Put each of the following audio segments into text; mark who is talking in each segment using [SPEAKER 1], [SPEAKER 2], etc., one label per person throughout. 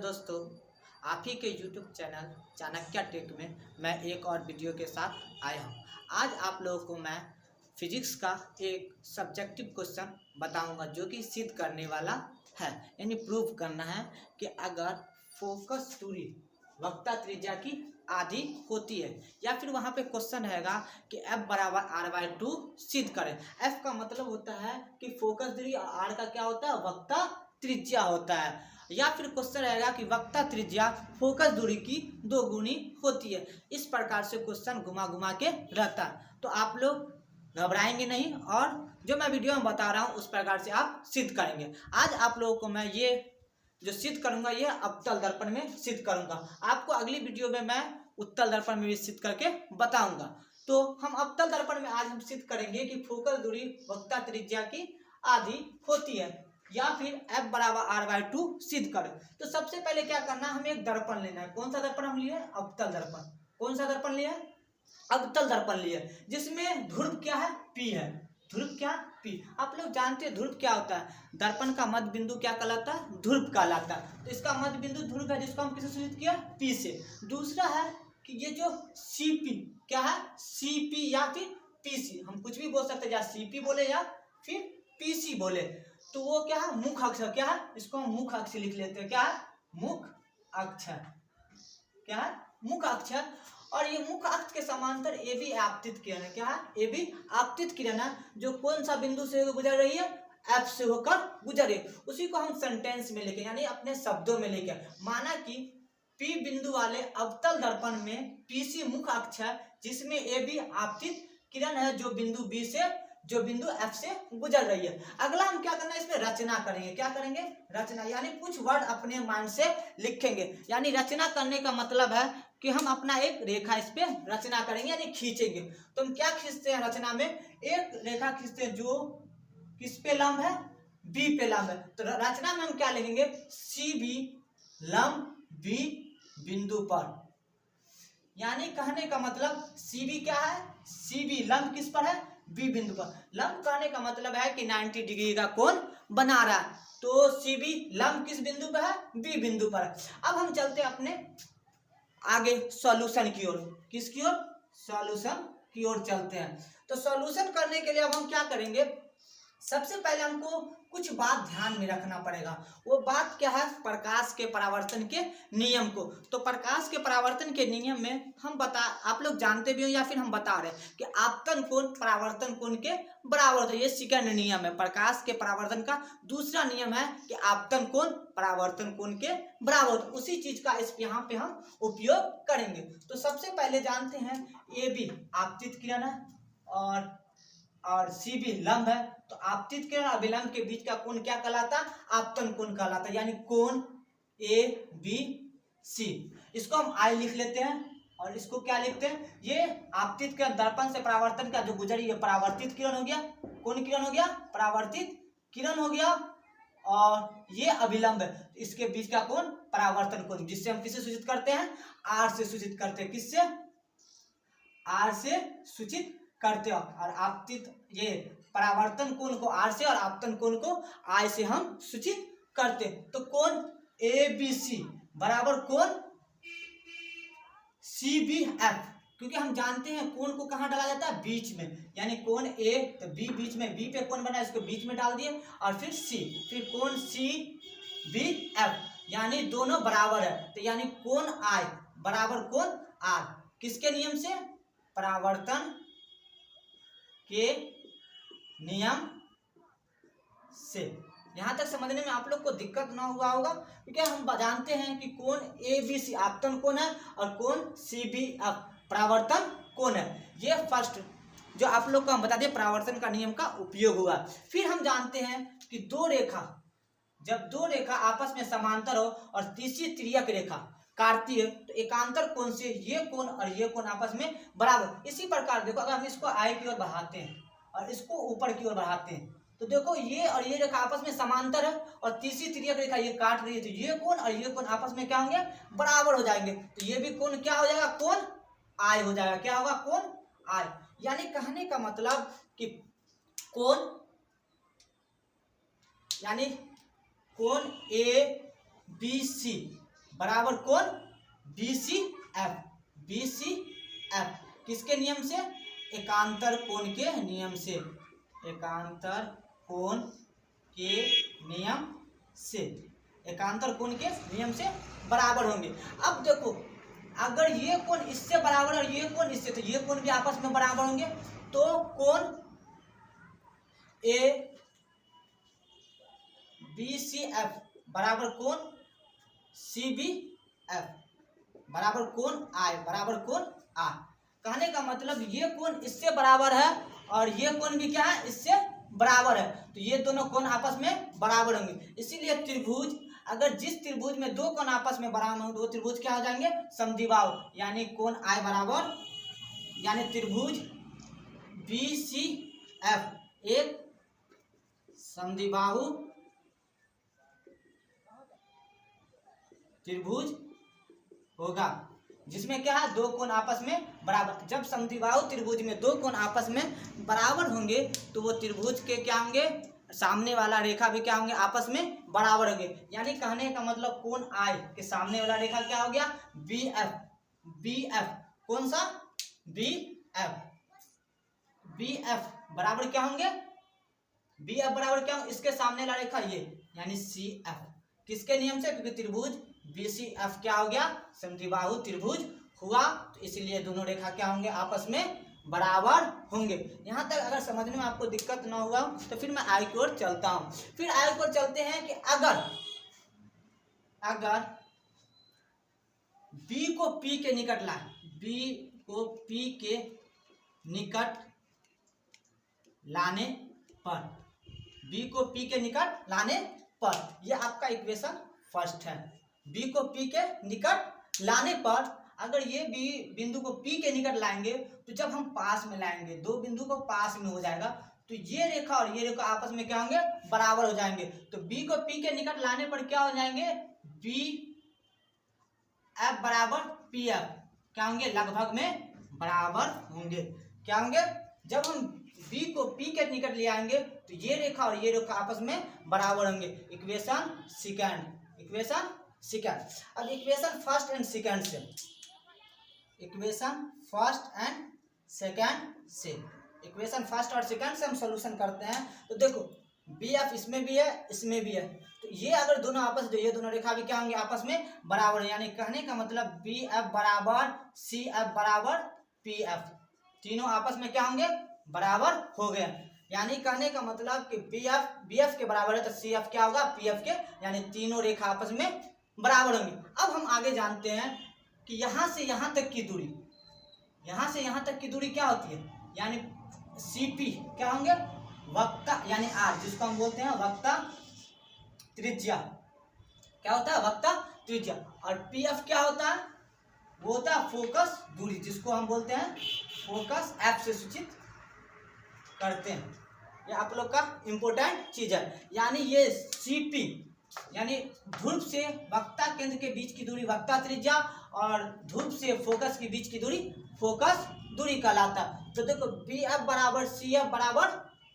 [SPEAKER 1] दोस्तों, आप ही के YouTube चैनल चाणक्य टेक में मैं एक और वीडियो के साथ आया हूँ। आज आप लोगों को मैं फिजिक्स का एक सब्जेक्टिव क्वेश्चन बताऊंगा जो कि सिद्ध करने वाला है, यानी प्रूव करना है कि अगर फोकस दूरी वक्रता त्रिज्या की आधी होती है, या फिर वहाँ पे क्वेश्चन रहेगा कि F बराबर r/2 सिद्ध करें। F का मतलब होता है कि फोकस दूरी और R का क्या होता है, वक्रता त्रिज्या होता है। या फिर क्वेश्चन रहेगा कि वक्रता त्रिज्या फोकस दूरी की 2 गुनी होती है। इस प्रकार से क्वेश्चन घुमा घुमा के रहता है, तो आप लोग घबराएंगे नहीं और जो मैं वीडियो में बता रहा हूँ उस प्रकार से आप सिद्ध करेंगे। आज आप लोगों को मैं ये जो सिद्ध करूंगा ये अवतल दर्पण में सिद्ध करूंगा। आपको अगली वीडियो में मैं उत्तल दर्पण में भी सिद्ध करके बताऊंगा। तो हम अवतल दर्पण में आज हम सिद्ध करेंगे कि फोकस दूरी वक्रता त्रिज्या की आधी होती है, या फिर F बराबर r/2 सिद्ध करें। तो सबसे पहले क्या करना है, हमें एक दर्पण लेना है। कौन सा दर्पण हम लिए? अवतल दर्पण। कौन सा दर्पण लिए? अवतल दर्पण लिए, जिसमें ध्रुव क्या है? P है। ध्रुव क्या? P। आप लोग जानते हैं ध्रुव क्या होता है? दर्पण का मध्य बिंदु क्या कहलाता है? ध्रुव कहलाता है। तो इसका मध्य बिंदु ध्रुव है, जिसको हम किससे सूचित किया? P से। दूसरा है कि ये जो CP क्या है? CP या फिर PC, हम कुछ भी बोल सकते हैं, या CP बोले या फिर PC बोले, तो वो क्या है? मुख्य अक्ष। क्या है? इसको हम मुख्य अक्ष लिख लेते हैं। क्या है? मुख्य अक्ष। क्या है? मुख्य अक्ष। और ये मुख्य अक्ष के समांतर AB आपतित किरण है। क्या है? AB आपतित किरण है, जो कौन सा बिंदु से गुजर रही है? F से होकर गुजर रही है। उसी को हम सेंटेंस में लेके, यानी अपने शब्दों में लेके, माना कि P बिंदु वाले अवतल दर्पण में PC मुख्य अक्ष है, जिसमें AB आपतित किरण है, जो बिंदु F से गुजर रही है। अगला हम क्या करना है, इसमें रचना करेंगे। क्या करेंगे? रचना, यानी कुछ वर्ड अपने माइंड से लिखेंगे। यानी रचना करने का मतलब है कि हम अपना एक रेखा इस पे रचना करेंगे, यानी खींचेंगे। तो हम क्या खींचते हैं रचना में? एक रेखा खींचते हैं जो किस पे लंब है? B पे लंब है। तो रचना में हम क्या लिखेंगे? CB लंब B बिंदु पर। यानी कहने का मतलब CB क्या है? CB लंब किस पर है? B बिंदु पर। लंब कहने का मतलब है कि 90 डिग्री का कोण बना रहा है। तो CB लंब किस बिंदु पर है? B बिंदु पर है। अब हम चलते हैं अपने आगे सॉल्यूशन की ओर। किसकी ओर? सॉल्यूशन की ओर चलते हैं। तो सॉल्यूशन करने के लिए अब हम क्या करेंगे, सबसे पहले हमको कुछ बात ध्यान में रखना पड़ेगा। वो बात क्या है? प्रकाश के परावर्तन के नियम को। तो प्रकाश के परावर्तन के नियम में हम आप लोग जानते भी हो या फिर हम बता रहे हैं कि आपतन कोण परावर्तन कोण के बराबर होता है। ये सेकंड नियम है प्रकाश के परावर्तन का। दूसरा नियम है कि आपतन कोण परावर्तन कोण के बराबर होता है। उसी चीज का इस यहाँ पे हम उपयोग करेंगे। तो सबसे पहले जानते हैं AB आपतित किरण है और CB लंब है। तो आपतित किरण और विलंब के बीच का कोण क्या कहलाता? आपतन कोण कहलाता। यानी कोण ABC। इसको हम I लिख लेते हैं और इसको क्या लिखते हैं? ये आपतित किरण दर्पण से परावर्तन का जो गुजरी है परावर्तित किरण हो गया। कौन किरण हो गया? परावर्तित किरण हो गया। और ये अभिलंब है, इसके बीच का कोण परावर्तन कोण, जिससे हम किससे सूचित करते हैं? R से सूचित करते हैं। किससे? R से सूचित करते हो। और आपतित ये परावर्तन कोण को R से और आपतन कोण को I से हम सूचित करते हैं। तो कोण ABC बराबर कोण CBF, क्योंकि हम जानते हैं कोण को कहाँ डाला जाता है? बीच में। यानी कोण A तो B बीच में, B पे कोण बना इसको बीच में डाल दिए, और फिर C, फिर कोण CBF, यानी दोनों बराबर है। तो यानी कोण I बराबर कोण R, किसके नियम से? परावर्तन के नियम से। यहां तक समझने में आप लोग को दिक्कत ना हुआ होगा, क्योंकि हम जानते हैं कि कोण ABC आपतन कोण है और कोण CBF परावर्तन कोण है। ये फर्स्ट जो आप लोग को हम बता दें परावर्तन का नियम का उपयोग हुआ। फिर हम जानते हैं कि जब दो रेखा आपस में समांतर हो और तीसरी तिर्यक रेखा काटती है, तो एकांतर कोण से ये कोण और ये कोण आपस में बराबर। इसी प्रकार देखो, अगर हम इसको I की ओर बढ़ाते हैं और इसको ऊपर की ओर बढ़ाते हैं, तो देखो ये और ये रेखा आपस में समांतर है और तीसरी तिर्यक रेखा ये काट रही है, तो ये कोण और ये कोण आपस में क्या होंगे? बराबर हो जाएंगे। तो ये भी कोण क्या हो जाएगा? कोण I हो जाएगा। क्या होगा? कोण I। यानी कहने का मतलब कि कोण ABC बराबर कौन, B C F. B C F किसके नियम से, एकांतर कोण के नियम से, एकांतर कोण के नियम से, एकांतर कोण के नियम से बराबर होंगे। अब देखो अगर ये कोण इससे बराबर और ये कोण इससे, तो ये कोण भी आपस में बराबर होंगे। तो कोण ए बी सी एफ बराबर कोण सी बी एफ बराबर कोण आई, बराबर कोण आ। कहने का मतलब ये कोण इससे बराबर है और ये कोण भी क्या है, इससे बराबर है। तो ये दोनों कोण आपस में बराबर होंगे। इसीलिए त्रिभुज, अगर जिस त्रिभुज में दो कोण आपस में बराबर होंगे तो वो त्रिभुज क्या हो जाएंगे, समद्विबाहु। यानी कोण आई बराबर, यानी त्रिभुज बी सी एफ एक समद्विबाहु त्रिभुज होगा, जिसमें क्या है, दो कोण आपस में बराबर। जब समद्विबाहु त्रिभुज में दो कोण आपस में बराबर होंगे तो वो त्रिभुज के क्या होंगे, सामने वाला रेखा भी क्या होंगे, आपस में बराबर होंगे। यानी कहने का मतलब कोण आई के सामने वाला रेखा क्या हो गया, बी एफ। बी एफ कौन सा, बी एफ। बी एफ बराबर क्या होंगे, बी एफ बराबर क्या होंगे, इसके सामने वाला रेखा ये, यानी सी एफ। किसके नियम से, क्योंकि त्रिभुज बी सी एफ क्या हो गया, समद्विबाहु त्रिभुज हुआ। तो इसलिए दोनों रेखा क्या होंगे, आपस में बराबर होंगे। यहाँ तक अगर समझने में आपको दिक्कत ना हुआ तो फिर मैं आई की ओर चलता हूँ। फिर आई की ओर चलते हैं कि अगर बी को पी के निकट लाए, बी को पी के निकट लाने पर, बी को पी के निकट लाने पर, यह आपका इक्वेशन फर्स्ट है। बी को पी के निकट लाने पर अगर ये बी बिंदु को पी के निकट लाएंगे तो जब हम पास में लाएंगे, दो बिंदु को पास में हो जाएगा तो ये रेखा और ये रेखा आपस में क्या होंगे, बराबर हो जाएंगे। तो बी को पी के निकट लाने पर क्या हो जाएंगे, बी एफ बराबर पी एफ क्या होंगे, लगभग में बराबर होंगे। क्या होंगे, जब हम बी को पी के निकट ले आएंगे तो ये रेखा और ये रेखा आपस में बराबर होंगे। Equation second, equation second. अब इक्वेशन फर्स्ट एंड सेकंड से, इक्वेशन फर्स्ट एंड सेकंड से, इक्वेशन फर्स्ट और सेकंड से हम सॉल्यूशन करते हैं। तो देखो बी एफ इसमें भी है, इसमें भी है, तो ये अगर दोनों आपस, तो ये दोनों रेखा भी क्या होंगे, आपस में बराबर। यानी कहने का मतलब बी एफ बराबर सी एफ बराबर पी एफ, तीनों आपस में क्या होंगे, बराबर हो गए। यानी कहने का मतलब कि बी एफ के बराबर है तो सी एफ क्या होगा, पी एफ के, यानी तीनों रेखा आपस में बराबर होंगे। अब हम आगे जानते हैं कि यहाँ से यहाँ तक की दूरी, यहाँ से यहाँ तक की दूरी क्या होती है, यानी सी पी क्या होंगे, वक्ता यानी आर, जिसको हम बोलते हैं वक्ता त्रिज्या। क्या होता है, वक्ता त्रिज्या। और पी एफ क्या होता है, वो होता है फोकस दूरी, जिसको हम बोलते हैं फोकस एफ से सूचित करते हैं। ये आप लोग का इंपॉर्टेंट चीज है। यानी ये सी पी यानी ध्रुव से वक्ता केंद्र के बीच की दूरी वक्ता त्रिज्या और ध्रुव से फोकस के बीच की दूरी फोकस दूरी कहलाता है। तो देखो बी एफ बराबर सी एफ बराबर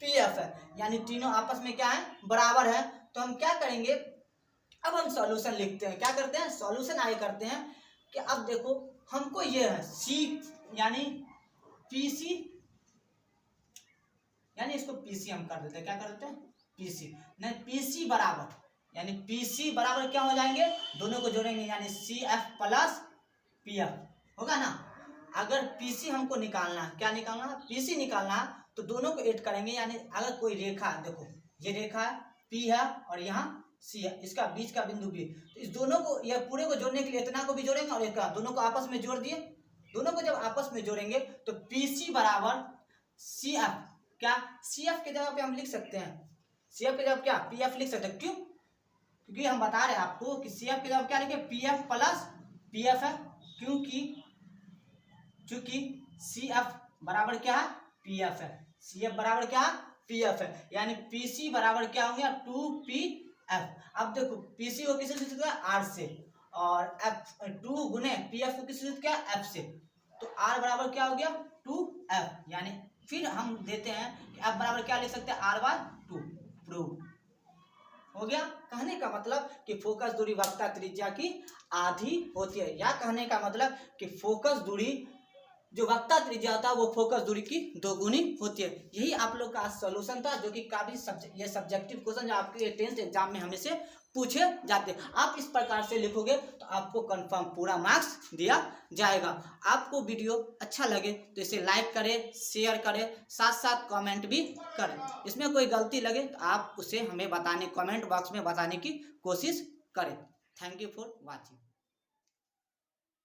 [SPEAKER 1] पी एफ है, यानी तीनों आपस में क्या है, बराबर है। तो हम क्या करेंगे, अब हम सॉल्यूशन लिखते हैं। क्या करते हैं, सॉल्यूशन आगे करते हैं कि अब देखो हमको ये है सी यानी पी सी, यानी इसको पीसी हम कर देते हैं। क्या कर देते हैं, पीसी, नहीं पीसी बराबर, यानी पीसी बराबर क्या हो जाएंगे, दोनों को जोड़ेंगे यानी C F plus P F होगा ना। अगर पीसी हमको निकालना है, क्या निकालना है, पीसी निकालना है, तो दोनों को ऐड करेंगे। यानी अगर कोई रेखा, देखो ये रेखा है पी है और यहाँ सी है, इसका बीच का बिंदु बी, तो इस दोनों को, यह पूरे को जोड़ने के लिए इतना को भी जोड़ेंगे और एक दोनों को आपस में जोड़ दिए। दोनों को जब आपस में जोड़ेंगे तो पीसी बराबर सी एफ, क्या सी एफ के जगह पे हम लिख सकते हैं, सी एफ के जगह क्या पी एफ लिख सकते हैं। क्यों, क्योंकि हम बता रहे हैं आपको कि सी एफ के जगह क्या लिखे, P F plus P F है, क्योंकि सी एफ बराबर क्या है, पी एफ है, सी एफ बराबर क्या है, पी एफ है। यानी पी सी बराबर क्या होंगे, 2pf। अब देखो पीसी को किससे सूचित किया, आर से, और एफ 2 गुने पी एफ को किससे सूचित किया, एफ से, तो आर बराबर क्या हो गया, 2f। यानी फिर हम देते हैं कि एफ बराबर क्या लिख सकते हैं, r/2 प्रूव। हो गया। कहने का मतलब कि फोकस दूरी वक्रता त्रिज्या की आधी होती है, या कहने का मतलब कि फोकस दूरी जो वक्रता त्रिज्या होता है वो फोकस दूरी की दोगुनी होती है। यही आप लोग का सॉल्यूशन था, जो कि काफी ये सब्जेक्टिव क्वेश्चन जो आपके 10th एग्जाम में हमेशा पूछे जाते हैं। आप इस प्रकार से लिखोगे तो आपको कंफर्म पूरा मार्क्स दिया जाएगा। आपको वीडियो अच्छा लगे तो इसे लाइक करें, शेयर करें, साथ साथ कमेंट भी करें। इसमें कोई गलती लगे तो आप उसे हमें बताने, कमेंट बॉक्स में बताने की कोशिश करें। Thank you for watching.